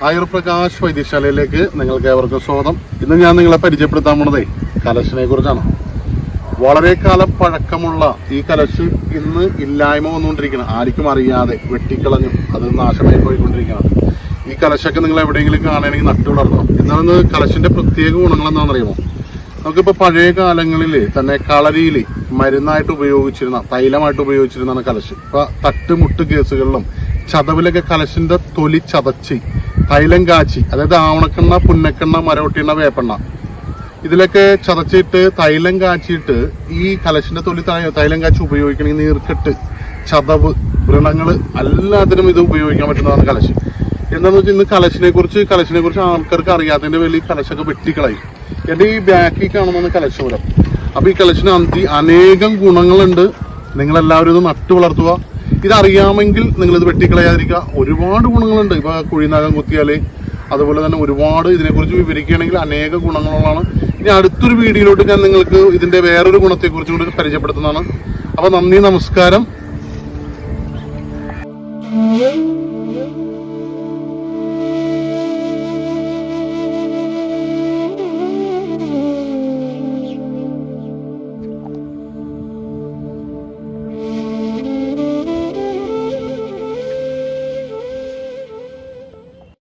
ആയുർ പ്രകാശ് വൈദ്യശാലയിലേക്ക് നിങ്ങൾക്ക് ഏവർക്കും സ്വാഗതം. ഇന്ന് ഞാൻ നിങ്ങളെ പരിചയപ്പെടുത്താൻ പോണതേ കലശിനെ കുറിച്ചാണ്. വളരെ കാലം പഴക്കമുള്ള ഈ കലശ് ഇന്ന് ഇല്ലായ്മ വന്നുകൊണ്ടിരിക്കണം. ആർക്കും അറിയാതെ വെട്ടിക്കളഞ്ഞു അത് നാശമായി പോയിക്കൊണ്ടിരിക്കണം. ഈ കലശൊക്കെ നിങ്ങൾ എവിടെയെങ്കിലും കാണുകയാണെങ്കിൽ നട്ടു വളർത്തണം. എന്നാണ് കലശിന്റെ പ്രത്യേക ഗുണങ്ങൾ എന്താണെന്ന് അറിയുമോ? നമുക്കിപ്പോൾ പഴയ കാലങ്ങളിൽ തന്നെ കളരിയിൽ മരുന്നായിട്ട് ഉപയോഗിച്ചിരുന്ന തൈലമായിട്ട് ഉപയോഗിച്ചിരുന്നതാണ് കലശ്. ഇപ്പൊ തട്ടുമുട്ട് കേസുകളിലും ചതവിലൊക്കെ കലശിന്റെ തൊലി ചതച്ച് തൈലം കാച്ചി, അതായത് ആവണക്കെണ്ണ, പുന്നക്കെണ്ണ, മരവട്ടിയെണ്ണ, വേപ്പെണ്ണ ഇതിലൊക്കെ ചതച്ചിട്ട് തൈലം കാച്ചിട്ട് ഈ കലശിന്റെ തൊലി തൈലം കാച്ചി ഉപയോഗിക്കണമെങ്കിൽ നീർക്കെട്ട്, ചതവ്, വ്രണങ്ങള് എല്ലാത്തിനും ഇത് ഉപയോഗിക്കാൻ പറ്റുന്നതാണ് കലശ്. എന്താണെന്ന് വെച്ചാൽ ഇന്ന് കലശിനെ കുറിച്ച് ആൾക്കാർക്ക് അറിയാത്തതിന്റെ പേരിൽ കലശൊക്കെ വെട്ടിക്കളയും. എൻ്റെ ഈ ബാക്കിൽ കാണുന്നതാണ് കലശപുരം. അപ്പൊ ഈ കലശിന് അനേകം ഗുണങ്ങളുണ്ട്. നിങ്ങളെല്ലാവരും ഇത് നട്ടു വളർത്തുക. ഇതറിയാമെങ്കിൽ നിങ്ങളിത് വെട്ടിക്കളയാതിരിക്കുക. ഒരുപാട് ഗുണങ്ങളുണ്ട്. ഇപ്പൊ കുഴിനകം കുത്തിയാല്, അതുപോലെ തന്നെ ഒരുപാട് ഇതിനെക്കുറിച്ച് വിവരിക്കുകയാണെങ്കിൽ അനേക ഗുണങ്ങളുള്ളതാണ്. ഇനി അടുത്തൊരു വീഡിയോയിലോട്ട് ഞാൻ നിങ്ങൾക്ക് ഇതിന്റെ വേറൊരു ഗുണത്തെക്കുറിച്ചും കൂടി പരിചയപ്പെടുത്തുന്നതാണ്. അപ്പൊ നന്ദി, നമസ്കാരം.